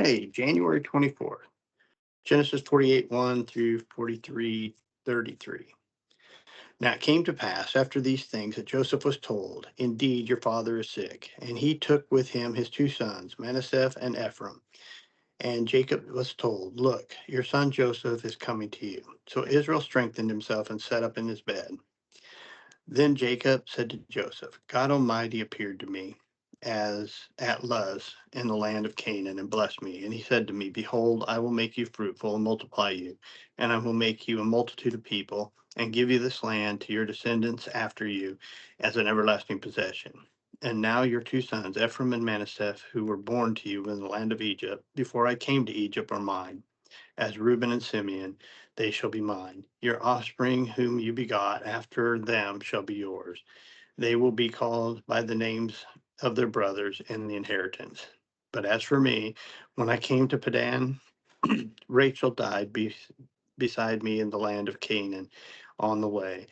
Hey, January 24th, Genesis 48 1 through 43:33. Now it came to pass after these things that Joseph was told, indeed, your father is sick. And he took with him his two sons, Manasseh and Ephraim. And Jacob was told, look, your son Joseph is coming to you. So Israel strengthened himself and sat up in his bed. Then Jacob said to Joseph, God Almighty appeared to me as at Luz in the land of Canaan and blessed me. And he said to me, behold, I will make you fruitful and multiply you, and I will make you a multitude of people and give you this land to your descendants after you as an everlasting possession. And now your two sons, Ephraim and Manasseh, who were born to you in the land of Egypt, before I came to Egypt, are mine as Reuben and Simeon, they shall be mine. Your offspring, whom you begot after them, shall be yours. They will be called by the names of their brothers in the inheritance. But as for me, when I came to Padan, Rachel died beside me in the land of Canaan on the way,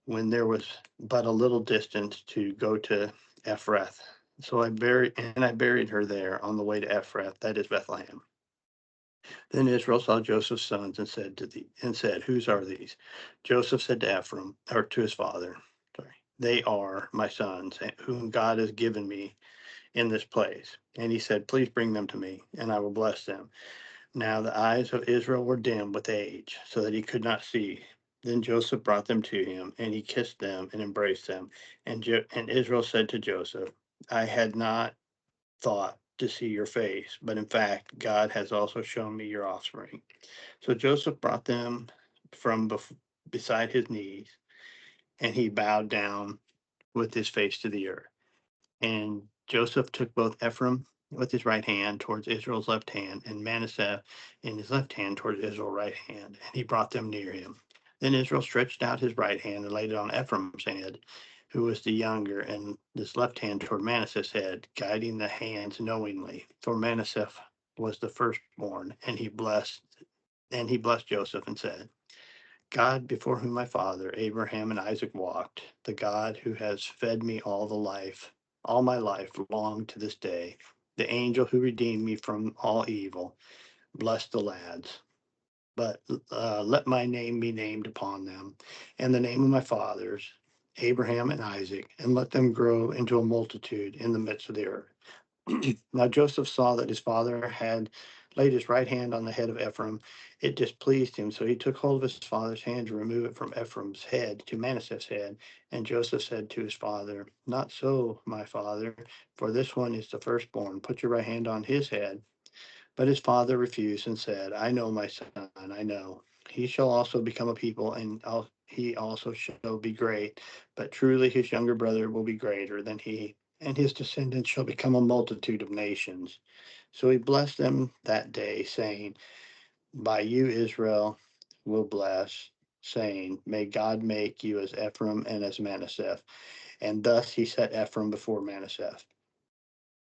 when there was but a little distance to go to Ephrath. So I buried her there on the way to Ephrath, that is Bethlehem. Then Israel saw Joseph's sons and said, whose are these? Joseph said to Ephraim, or to his father, sorry, they are my sons, whom God has given me in this place. And he said, please bring them to me, and I will bless them. Now the eyes of Israel were dim with age, so that he could not see. Then Joseph brought them to him, and he kissed them and embraced them. And Israel said to Joseph, I had not thought to see your face, but in fact, God has also shown me your offspring. So Joseph brought them from beside his knees, and he bowed down with his face to the earth. And Joseph took both Ephraim with his right hand towards Israel's left hand, and Manasseh in his left hand towards Israel's right hand, and he brought them near him. Then Israel stretched out his right hand and laid it on Ephraim's head, who was the younger, and his left hand toward Manasseh's head, guiding the hands knowingly. For Manasseh was the firstborn, and he blessed Joseph and said, God, before whom my father Abraham and Isaac walked, the God who has fed me all my life long to this day, the angel who redeemed me from all evil, bless the lads. But let my name be named upon them, and the name of my fathers, Abraham and Isaac, and let them grow into a multitude in the midst of the earth. Now Joseph saw that his father had laid his right hand on the head of Ephraim. It displeased him, so he took hold of his father's hand to remove it from Ephraim's head to Manasseh's head. And Joseph said to his father, not so, my father, for this one is the firstborn. Put your right hand on his head. But his father refused and said, I know, my son, I know. He shall also become a people, and he also shall be great. But truly his younger brother will be greater than he, and his descendants shall become a multitude of nations. So he blessed them that day, saying, by you Israel will bless, saying, may God make you as Ephraim and as Manasseh. And thus he set Ephraim before Manasseh.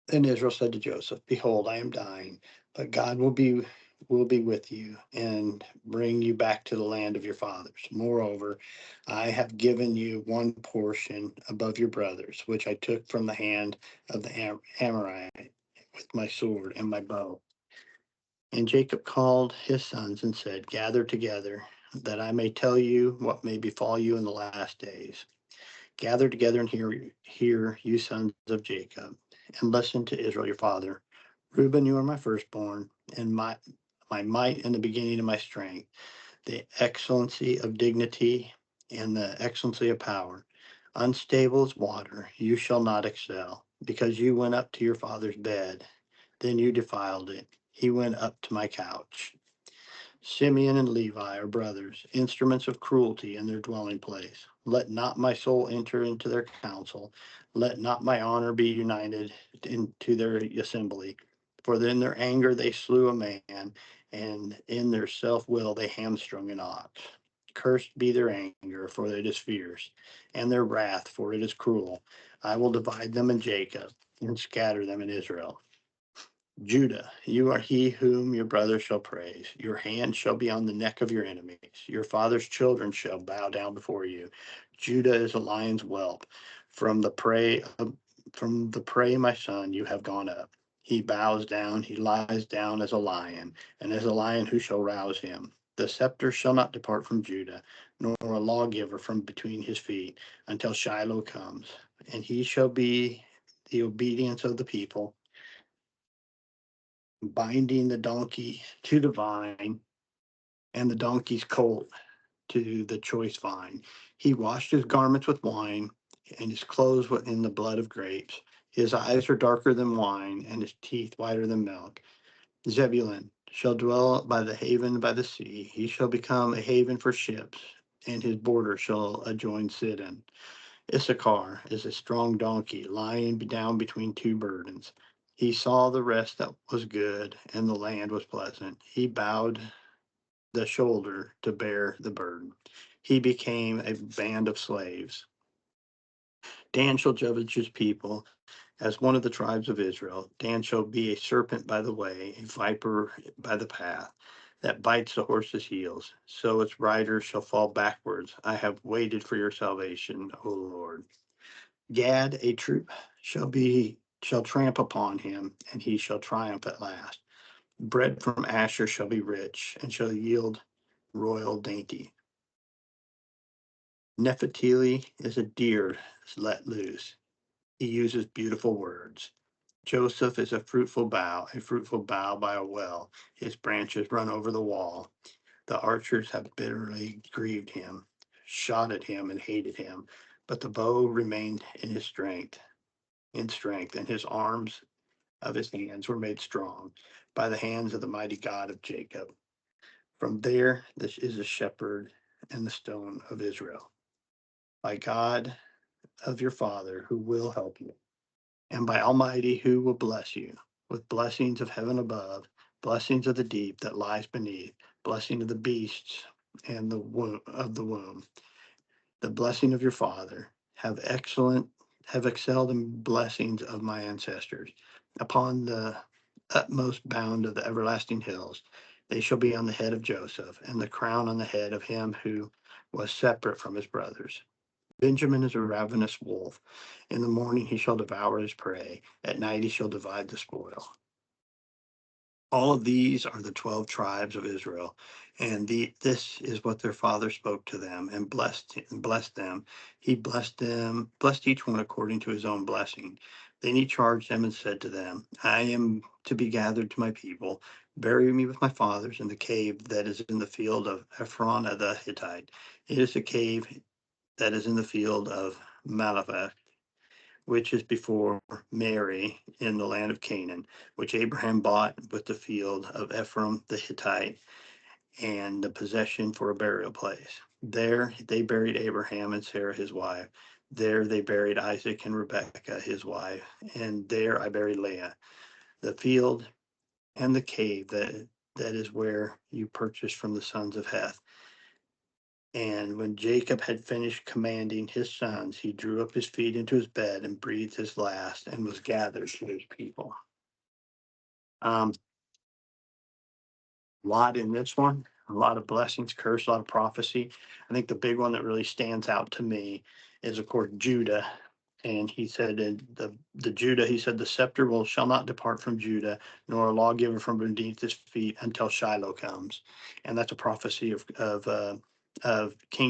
Then Israel said to Joseph, behold, I am dying, but God will be with you and bring you back to the land of your fathers. Moreover, I have given you one portion above your brothers, which I took from the hand of the Amorite with my sword and my bow. And Jacob called his sons and said, gather together, that I may tell you what may befall you in the last days. Gather together and hear, you sons of Jacob, and listen to Israel your father. Reuben, you are my firstborn, and my might and the beginning of my strength, the excellency of dignity and the excellency of power. Unstable as water, you shall not excel, because you went up to your father's bed, then you defiled it. He went up to my couch. Simeon and Levi are brothers, instruments of cruelty in their dwelling place. Let not my soul enter into their council. Let not my honor be united into their assembly. For in their anger they slew a man, and in their self will they hamstrung an ox. Cursed be their anger, for it is fierce, and their wrath, for it is cruel. I will divide them in Jacob and scatter them in Israel. Judah, you are he whom your brothers shall praise. Your hand shall be on the neck of your enemies. Your father's children shall bow down before you. Judah is a lion's whelp. From the prey, my son, you have gone up. He bows down, he lies down as a lion, and as a lion who shall rouse him? The scepter shall not depart from Judah, nor a lawgiver from between his feet, until Shiloh comes, and he shall be the obedience of the people, binding the donkey to the vine, and the donkey's colt to the choice vine. He washed his garments with wine, and his clothes in the blood of grapes. His eyes are darker than wine, and his teeth whiter than milk. Zebulun shall dwell by the haven by the sea. He shall become a haven for ships, and his border shall adjoin Sidon. Issachar is a strong donkey, lying down between two burdens. He saw the rest that was good, and the land was pleasant. He bowed the shoulder to bear the burden. He became a band of slaves. Dan shall judge his people as one of the tribes of Israel. Dan shall be a serpent by the way, a viper by the path, that bites the horse's heels, so its rider shall fall backwards. I have waited for your salvation, O Lord. Gad, a troop, shall tramp upon him, and he shall triumph at last. Bread from Asher shall be rich, and shall yield royal dainty. Nephtali is a deer let loose. He uses beautiful words. Joseph is a fruitful bough by a well. His branches run over the wall. The archers have bitterly grieved him, shot at him and hated him, but the bow remained in strength, and his arms of his hands were made strong by the hands of the mighty God of Jacob. From there, this is a shepherd and the stone of Israel, by God of your father who will help you, and by Almighty who will bless you with blessings of heaven above, blessings of the deep that lies beneath, blessing of the beasts and the womb of the womb, the blessing of your father, have excelled in blessings of my ancestors. Upon the utmost bound of the everlasting hills, they shall be on the head of Joseph, and the crown on the head of him who was separate from his brothers. Benjamin is a ravenous wolf. In the morning he shall devour his prey. At night he shall divide the spoil. All of these are the 12 tribes of Israel, and this is what their father spoke to them and blessed them. He blessed each one according to his own blessing. Then he charged them and said to them, I am to be gathered to my people. Bury me with my fathers in the cave that is in the field of Ephron the Hittite. It is a cave that is in the field of Malaveth, which is before Mary in the land of Canaan, which Abraham bought with the field of Ephron the Hittite and the possession for a burial place. There they buried Abraham and Sarah his wife. There they buried Isaac and Rebekah his wife, and there I buried Leah. The field and the cave that is where you purchased from the sons of Heth. And when Jacob had finished commanding his sons, he drew up his feet into his bed and breathed his last and was gathered to his people. A lot in this one, a lot of blessings, curse, a lot of prophecy. I think the big one that really stands out to me is, of course, Judah. And he said, the Judah, he said, the scepter shall not depart from Judah, nor a lawgiver from beneath his feet until Shiloh comes. And that's a prophecy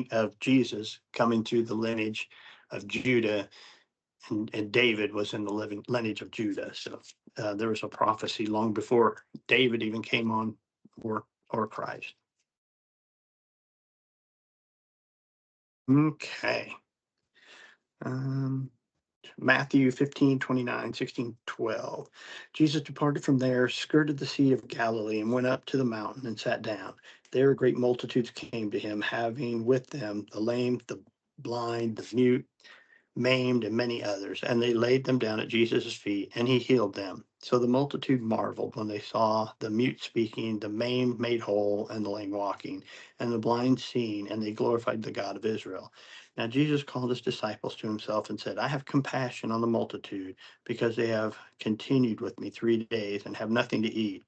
of Jesus coming to the lineage of Judah, and David was in the living lineage of Judah. So there was a prophecy long before David even came on, or Christ. Okay. Um, Matthew 15:29, 16, 12. Jesus departed from there, skirted the Sea of Galilee, and went up to the mountain and sat down. There great multitudes came to him, having with them the lame, the blind, the mute, maimed, and many others, and they laid them down at Jesus' feet, and he healed them. So the multitude marveled when they saw the mute speaking, the maimed made whole, and the lame walking, and the blind seeing, and they glorified the God of Israel. Now Jesus called his disciples to himself and said, I have compassion on the multitude, because they have continued with me 3 days and have nothing to eat.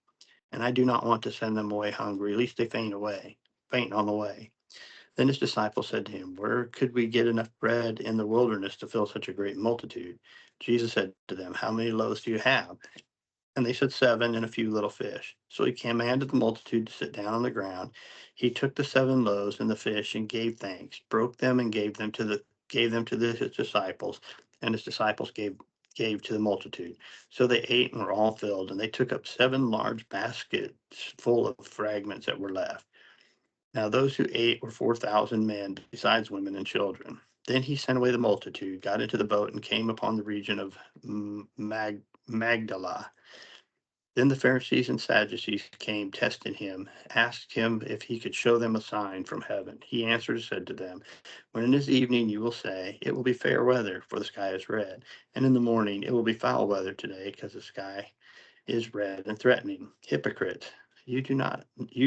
And I do not want to send them away hungry, lest they faint on the way. Then his disciples said to him, where could we get enough bread in the wilderness to fill such a great multitude? Jesus said to them, how many loaves do you have? And they said, 7 and a few little fish. So he commanded the multitude to sit down on the ground. He took the 7 loaves and the fish and gave thanks, broke them and gave them to his disciples, and his disciples gave to the multitude. So they ate and were all filled, and they took up 7 large baskets full of fragments that were left. Now those who ate were 4,000 men, besides women and children. Then he sent away the multitude, got into the boat, and came upon the region of Magdala. Then the Pharisees and Sadducees came, testing him, asked him if he could show them a sign from heaven. He answered and said to them, when it is evening, you will say, it will be fair weather, for the sky is red. And in the morning, it will be foul weather today, because the sky is red and threatening. Hypocrites, you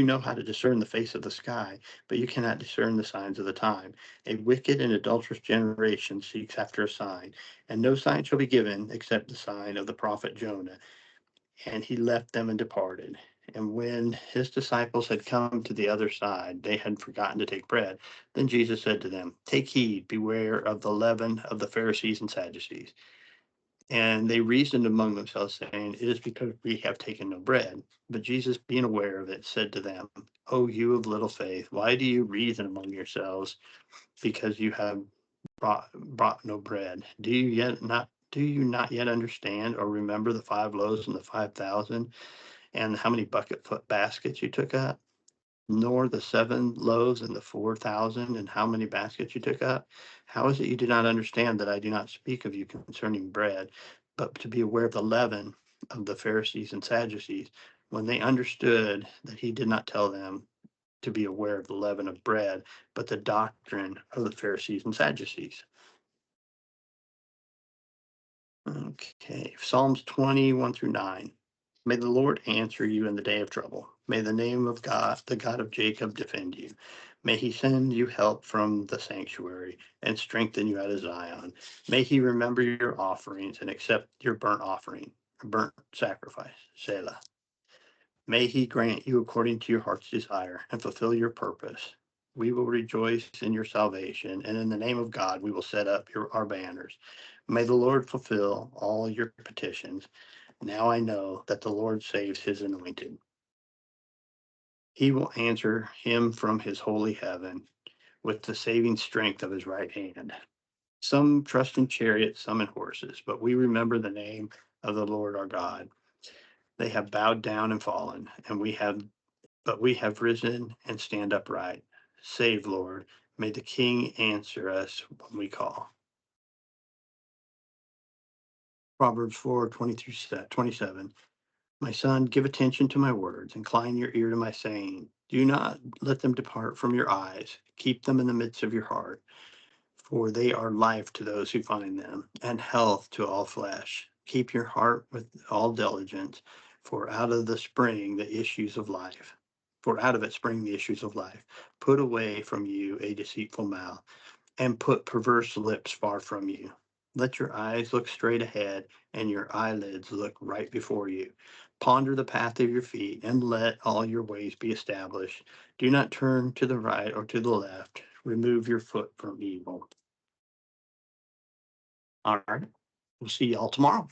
know how to discern the face of the sky, but you cannot discern the signs of the time. A wicked and adulterous generation seeks after a sign, and no sign shall be given except the sign of the prophet Jonah. And he left them and departed. And when his disciples had come to the other side, they had forgotten to take bread. Then Jesus said to them, take heed, beware of the leaven of the Pharisees and Sadducees. And they reasoned among themselves, saying, it is because we have taken no bread. But Jesus, being aware of it, said to them, O you of little faith, why do you reason among yourselves, because you have brought no bread? Do you not yet understand or remember the 5 loaves and the 5,000, and how many bucket foot baskets you took up? Nor the 7 loaves and the 4,000, and how many baskets you took up? How is it you do not understand that I do not speak of you concerning bread, but to be aware of the leaven of the Pharisees and Sadducees? When they understood that he did not tell them to be aware of the leaven of bread, but the doctrine of the Pharisees and Sadducees. Okay, Psalms 21 through 9. May the Lord answer you in the day of trouble. May the name of God, the God of Jacob, defend you. May he send you help from the sanctuary and strengthen you out of Zion. May he remember your offerings and accept your burnt sacrifice. Selah. May he grant you according to your heart's desire and fulfill your purpose. We will rejoice in your salvation, and in the name of God we will set up our banners. May the Lord fulfill all your petitions. Now I know that the Lord saves his anointed. He will answer him from his holy heaven with the saving strength of his right hand. Some trust in chariots, some in horses, but we remember the name of the Lord our God. They have bowed down and fallen, but we have risen and stand upright. Save, Lord. May the King answer us when we call. Proverbs 4:20 through 27. My son, give attention to my words, incline your ear to my saying. Do not let them depart from your eyes. Keep them in the midst of your heart, for they are life to those who find them, and health to all flesh. Keep your heart with all diligence, for out of the spring the issues of life. For out of it spring the issues of life. Put away from you a deceitful mouth, and put perverse lips far from you. Let your eyes look straight ahead, and your eyelids look right before you. Ponder the path of your feet, and let all your ways be established. Do not turn to the right or to the left. Remove your foot from evil. All right. We'll see y'all tomorrow.